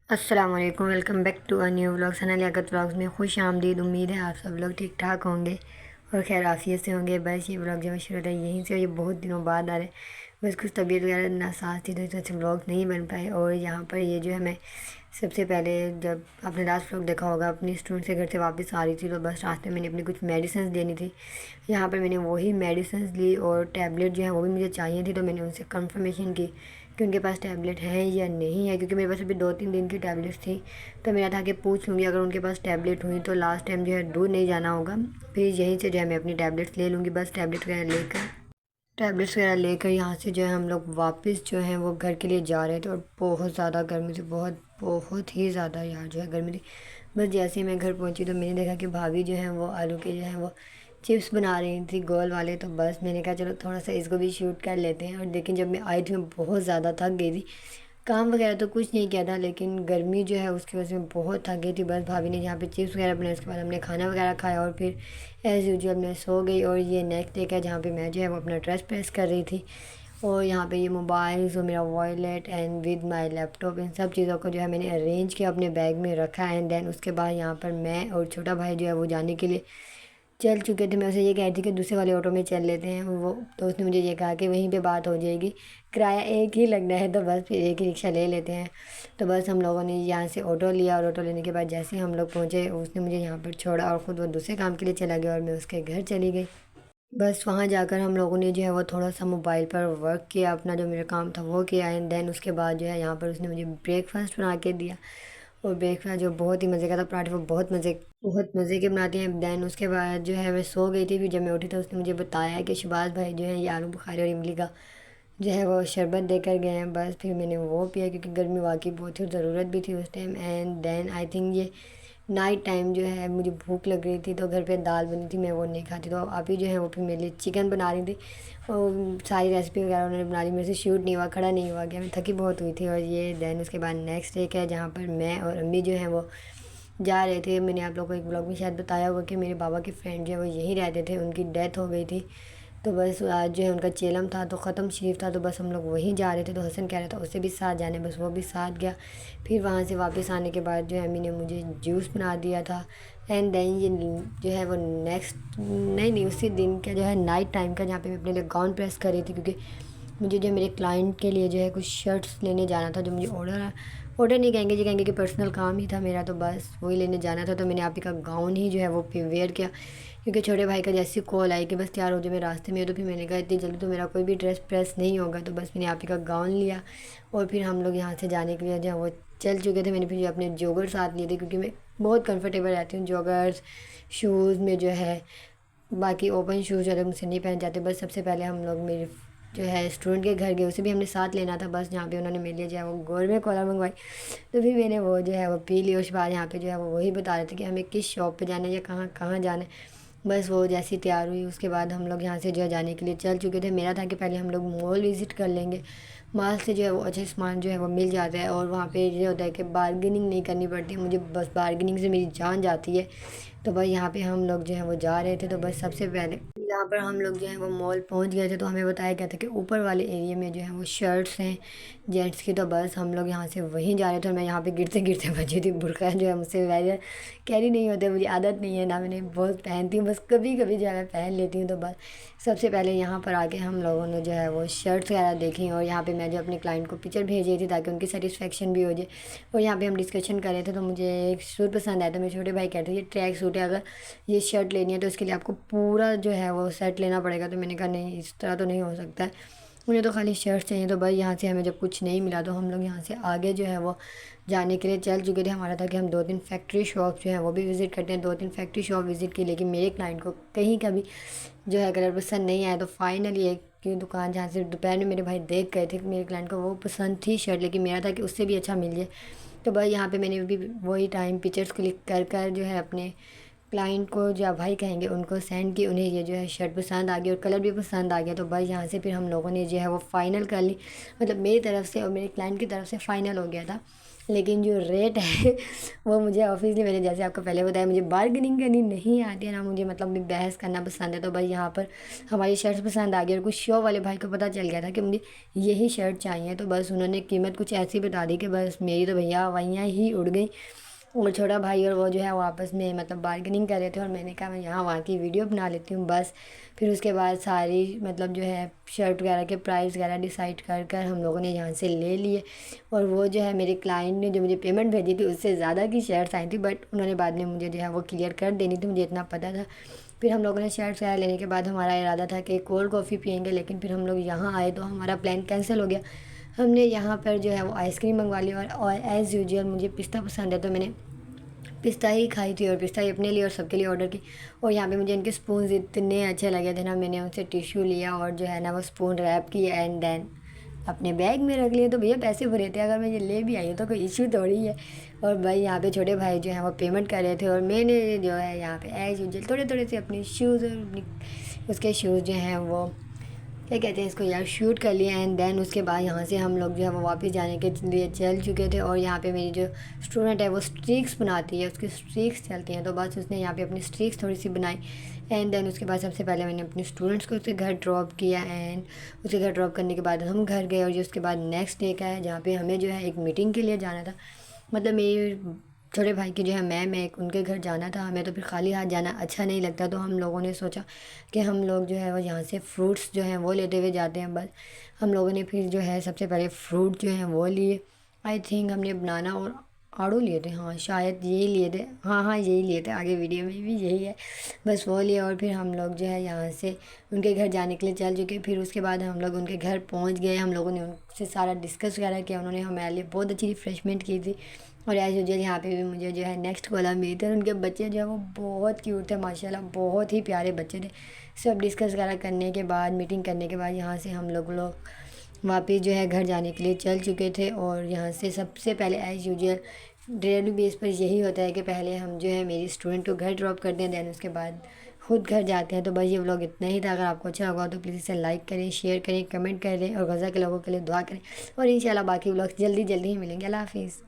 अस्सलाम वालेकुम, welcome back to a new vlog. Sana Liyaqat vlogs में खुश आमदीद। उम्मीद है आप सब लोग ठीक ठाक होंगे और खैर आफियत से होंगे। बस ये व्लॉग जो शुरू होता है यहीं से, ये बहुत दिनों बाद आ रहे हैं। बस कुछ तबीयत वगैरह नासाज थी तो इस वजह से व्लॉग नहीं बन पाए। और यहाँ पर ये जो है, मैं सबसे पहले जब आपने लास्ट व्लॉग देखा होगा, अपनी स्टूडेंट से घर से वापस आ रही थी तो बस रास्ते में मैंने अपनी कुछ मेडिसिन लेनी थी। यहाँ पर मैंने वही मेडिसिन ली और टैबलेट जो है वो भी मुझे चाहिए थी। तो मैंने उनसे कंफर्मेशन की कि उनके पास टैबलेट है या नहीं है, क्योंकि मेरे पास अभी 2-3 दिन की टैबलेट्स थी। तो मेरा था कि पूछ लूँगी, अगर उनके पास टैबलेट हुई तो लास्ट टाइम जो है दूर नहीं जाना होगा, फिर यहीं से जो है मैं अपनी टैबलेट्स ले लूँगी। बस टैबलेट्स वगैरह लेकर यहाँ से जो है हम लोग वापस जो है वो घर के लिए जा रहे थे। और बहुत ज़्यादा गर्मी थी, बहुत बहुत ही ज़्यादा यार जो है गर्मी थी। बस जैसे ही मैं घर पहुँची तो मैंने देखा कि भाभी जो है वो आलू के जो है वो चिप्स बना रही थी गोल वाले। तो बस मैंने कहा चलो थोड़ा सा इसको भी शूट कर लेते हैं। और लेकिन जब मैं आई थी मैं बहुत ज़्यादा थक गई थी। काम वगैरह तो कुछ नहीं किया था, लेकिन गर्मी जो है उसकी वजह से मैं बहुत थक गई थी। बस भाभी ने यहाँ पे चिप्स वगैरह बनाए, उसके बाद हमने खाना वगैरह खाया और फिर एज़ यूजुअल मैं सो गई। और ये नेक्स्ट डे का जहाँ पे मैं जो है वो अपना ड्रेस प्रेस कर रही थी। और यहाँ पे ये मोबाइल्स और मेरा wallet and with my laptop, इन सब चीज़ों को जो है मैंने अरेंज किया, अपने बैग में रखा। एंड देन उसके बाद यहाँ पर मैं और छोटा भाई जो है वो जाने के लिए चल चुके थे। मैं उसे ये कह रही थी कि दूसरे वाले ऑटो में चल लेते हैं। वो तो उसने मुझे ये कहा कि वहीं पे बात हो जाएगी, किराया एक ही लगना है, तो बस फिर एक ही रिक्शा ले लेते हैं। तो बस हम लोगों ने यहाँ से ऑटो लिया और ऑटो लेने के बाद जैसे ही हम लोग पहुँचे उसने मुझे यहाँ पर छोड़ा और ख़ुद वो दूसरे काम के लिए चला गया और मैं उसके घर चली गई। बस वहाँ जाकर हम लोगों ने जो है वो थोड़ा सा मोबाइल पर वर्क किया, अपना जो मेरा काम था वो किया। एंड देन उसके बाद जो है यहाँ पर उसने मुझे ब्रेकफास्ट बना के दिया। और ब्रेकफास्ट जो बहुत ही मज़े का था, पराठे वो बहुत मज़े के बनाती हैं। दैन उसके बाद जो है मैं सो गई थी। फिर जब मैं उठी तो उसने मुझे बताया कि शहबाज भाई जो है ये आलू बुखारे और इमली का जो है वो शरबत देकर गए हैं। बस फिर मैंने वो पिया, क्योंकि गर्मी वाकई बहुत थी और ज़रूरत भी थी उस time. And then I think ये नाइट टाइम जो है मुझे भूख लग रही थी तो घर पे दाल बनी थी, मैं वो नहीं खाती। तो आप ही जो है वो फिर मेरे लिए चिकन बना रही थी और सारी रेसिपी वगैरह उन्होंने बना ली। मेरे से शूट नहीं हुआ, खड़ा नहीं हुआ गया, मैं थकी बहुत हुई थी। और ये देन उसके बाद नेक्स्ट डे है जहाँ पर मैं और अम्मी जो है वो जा रहे थे। मैंने आप लोगों को एक ब्लॉग में शायद बताया होगा कि मेरे बाबा के फ्रेंड जो है वो यहीं रहते थे, उनकी डेथ हो गई थी। तो बस आज जो है उनका चेलम था तो ख़त्म शरीफ था, तो बस हम लोग वहीं जा रहे थे। तो हसन कह रहा था उसे भी साथ जाने, बस वो भी साथ गया। फिर वहाँ से वापस आने के बाद जो है अम्मी ने मुझे जूस बना दिया था। एंड देन ये जो है वो नेक्स्ट नहीं उसी दिन का जो है नाइट टाइम का, जहाँ पे मैं अपने लिए गाउन प्रेस कर रही थी, क्योंकि मुझे जो है मेरे क्लाइंट के लिए जो है कुछ शर्ट्स लेने जाना था। जो मुझे ऑर्डर नहीं कहेंगे जी, कहेंगे कि पर्सनल काम ही था मेरा, तो बस वही लेने जाना था। तो मैंने आप ही का गाउन ही जो है वो वेयर किया, क्योंकि छोटे भाई का जैसी कॉल आई कि बस तैयार हो जाए मैं रास्ते में। तो फिर मैंने कहा इतनी जल्दी तो मेरा कोई भी ड्रेस प्रेस नहीं होगा। तो बस मैंने आप ही का गाउन लिया और फिर हम लोग यहाँ से जाने के लिए जो है वो चल चुके थे। मैंने फिर जो अपने जॉगर साथ लिए थे, क्योंकि मैं बहुत कंफर्टेबल रहती हूँ जॉगर्स शूज़ में जो है। बाकी ओपन शूज़ ज़्यादा मुझसे नहीं पहन जाते। बस सबसे पहले हम लोग मेरे जो है स्टूडेंट के घर गए, उसे भी हमने साथ लेना था। बस जहाँ पे उन्होंने मेरे लिए जो है वो गोरमे कॉलर मंगवाई, तो फिर मैंने वो जो है वो पी ली। उसके बाद यहाँ पे जो है वो वही बता रहे थे कि हमें किस शॉप पे जाना है या कहाँ कहाँ जाना है। बस वो जैसी तैयार हुई उसके बाद हम लोग यहाँ से जो है जाने के लिए चल चुके थे। मेरा था कि पहले हम लोग मॉल विज़िट कर लेंगे, मॉल से जो है वो अच्छा सामान जो है वो मिल जाता है और वहाँ पे ये होता है कि बार्गेनिंग नहीं करनी पड़ती। मुझे बस बार्गेनिंग से मेरी जान जाती है। तो भाई यहाँ पे हम लोग जो है वो जा रहे थे। तो बस सबसे पहले यहाँ पर हम लोग जो है वो मॉल पहुँच गए थे। तो हमें बताया गया था कि ऊपर वाले एरिया में जो है वो शर्ट्स हैं जेंट्स की। तो बस हम लोग यहाँ से वहीं जा रहे थे और मैं यहाँ पे गिरते गिरते बची थी। बुरका जो है मुझसे वैसे कैरी नहीं होते, मुझे आदत नहीं है ना, मैंने बहुत पहनती हूँ, बस कभी कभी जो है मैं पहन लेती हूँ। तो बस सबसे पहले यहाँ पर आके हम लोगों ने जो है वो शर्ट्स वगैरह देखी और यहाँ पे मैं जो अपने क्लाइंट को पिक्चर भेज रही थी ताकि उनकी सेटिस्फेक्शन भी हो जाए। और यहाँ पे हम डिस्कशन कर रहे थे तो मुझे एक सूट पसंद आया था। मेरे छोटे भाई कहते थे ये ट्रैक सूट है, अगर ये शर्ट लेनी है तो इसके लिए आपको पूरा जो है वो सेट लेना पड़ेगा। तो मैंने कहा नहीं, इस तरह तो नहीं हो सकता है, मुझे तो खाली शर्ट चाहिए। तो भाई यहाँ से हमें जब कुछ नहीं मिला तो हम लोग यहाँ से आगे जो है वो जाने के लिए चल चुके थे। हमारा था कि हम 2-3 फैक्ट्री शॉप जो है वो भी विज़िट करते हैं। 2-3 फैक्ट्री शॉप विज़िट की, लेकिन मेरे क्लाइंट को कहीं का भी जो है कलर पसंद नहीं आया। तो फाइनली एक की दुकान जहाँ से दोपहर में मेरे भाई देख गए थे, मेरे क्लाइंट को वो पसंद थी शर्ट, लेकिन मेरा था कि उससे भी अच्छा मिल जाए। तो भाई यहाँ पे मैंने भी वही टाइम पिक्चर्स क्लिक कर कर जो है अपने क्लाइंट को जो भाई कहेंगे उनको सेंड की। उन्हें ये जो है शर्ट पसंद आ गई और कलर भी पसंद आ गया। तो भाई यहाँ से फिर हम लोगों ने जो है वो फ़ाइनल कर ली, मतलब मेरी तरफ से और मेरे क्लाइंट की तरफ से फ़ाइनल हो गया था। लेकिन जो रेट है वो मुझे ऑब्वियसली मैंने जैसे आपको पहले बताया मुझे बार्गेनिंग करनी नहीं आती है ना, मुझे मतलब बहस करना पसंद है। तो भाई यहाँ पर हमारी शर्ट्स पसंद आ गई और कुछ शो वाले भाई को पता चल गया था कि मुझे यही शर्ट चाहिए, तो बस उन्होंने कीमत कुछ ऐसी बता दी कि बस मेरी तो भैया वहीं ही उड़ गई। और छोटा भाई और वो जो है वो आपस में मतलब बार्गेनिंग कर रहे थे और मैंने कहा मैं यहाँ वहाँ की वीडियो बना लेती हूँ बस। फिर उसके बाद सारी मतलब जो है शर्ट वगैरह के प्राइस वगैरह डिसाइड कर कर हम लोगों ने यहाँ से ले लिए। और वो जो है मेरे क्लाइंट ने जो मुझे पेमेंट भेजी थी उससे ज़्यादा की शर्ट्स आई थी, बट उन्होंने बाद में मुझे जो है वो क्लियर कर देनी थी, मुझे इतना पता था। फिर हम लोगों ने शर्ट्स वगैरह लेने के बाद हमारा इरादा था कि कोल्ड कॉफ़ी पियेंगे, लेकिन फिर हम लोग यहाँ आए तो हमारा प्लान कैंसिल हो गया। हमने यहाँ पर जो है वो आइसक्रीम मंगवा ली और एज़ यूजुअल मुझे पिस्ता पसंद है तो मैंने पिस्ता ही खाई थी और पिस्ता ही अपने लिए और सबके लिए ऑर्डर की। और यहाँ पे मुझे इनके स्पून्स इतने अच्छे लगे थे ना, मैंने उनसे टिश्यू लिया और जो है ना वो स्पून रैप किया एंड देन अपने बैग में रख लिए। तो भैया पैसे भरे थे, अगर मैं ये ले भी आई हूँ तो कोई इशू थोड़ी है। और भाई यहाँ पे छोटे भाई जो हैं वो पेमेंट कर रहे थे और मैंने जो है यहाँ पे एज यूजुअल थोड़े थोड़े से अपने शूज़ और उसके शूज़ जो हैं वो क्या कहते हैं इसको यार शूट कर लिया। एंड देन उसके बाद यहाँ से हम लोग जो है वो वापस जाने के लिए चल चुके थे। और यहाँ पे मेरी जो स्टूडेंट है वो स्ट्रीक्स बनाती है, उसकी स्ट्रीक्स चलती हैं, तो बस उसने यहाँ पे अपनी स्ट्रीक्स थोड़ी सी बनाई। एंड देन उसके बाद सबसे पहले मैंने अपने स्टूडेंट्स को उसके घर ड्रॉप किया एंड उसके घर ड्रॉप करने के बाद हम घर गए। और जो उसके बाद नेक्स्ट डे का है जहाँ पे हमें जो है एक मीटिंग के लिए जाना था, मतलब मेरी छोटे भाई की जो है मैम है उनके घर जाना था हमें, तो फिर खाली हाथ जाना अच्छा नहीं लगता। तो हम लोगों ने सोचा कि हम लोग जो है वो यहाँ से फ्रूट्स जो हैं वो लेते हुए जाते हैं। बस हम लोगों ने फिर जो है सबसे पहले फ्रूट जो हैं वो लिए। आई थिंक हमने बनाना और आड़ू लिए थे, हाँ शायद यही लिए थे, हाँ हाँ यही लिए थे, आगे वीडियो में भी यही है। बस वो लिए और फिर हम लोग जो है यहाँ से उनके घर जाने के लिए चल चुके। फिर उसके बाद हम लोग उनके घर पहुँच गए, हम लोगों ने उनसे सारा डिस्कस वगैरह किया, उन्होंने हमारे लिए बहुत अच्छी रिफ्रेशमेंट की थी। और एज यूजुअल यहाँ पे भी मुझे जो है नेक्स्ट कॉलम मिली थी और उनके बच्चे जो है वो बहुत क्यूट थे माशाल्लाह, बहुत ही प्यारे बच्चे थे। सब डिस्कस वगैरह करने के बाद मीटिंग करने के बाद यहाँ से हम लोग वापस जो है घर जाने के लिए चल चुके थे। और यहाँ से सबसे पहले एज यूजुअल डेली बेस पर यही होता है कि पहले हम जो है मेरी स्टूडेंट को घर ड्रॉप करते हैं, दैन उसके बाद खुद घर जाते हैं। तो बस ये व्लॉग इतना ही था, अगर आपको अच्छा लगा तो प्लीज़ इसे लाइक करें, शेयर करें, कमेंट करें और गज़ा के लोगों के लिए दुआ करें। और इंशाल्लाह बाकी व्लॉग्स जल्दी जल्दी ही मिलेंगे। अल्लाह हाफिज़।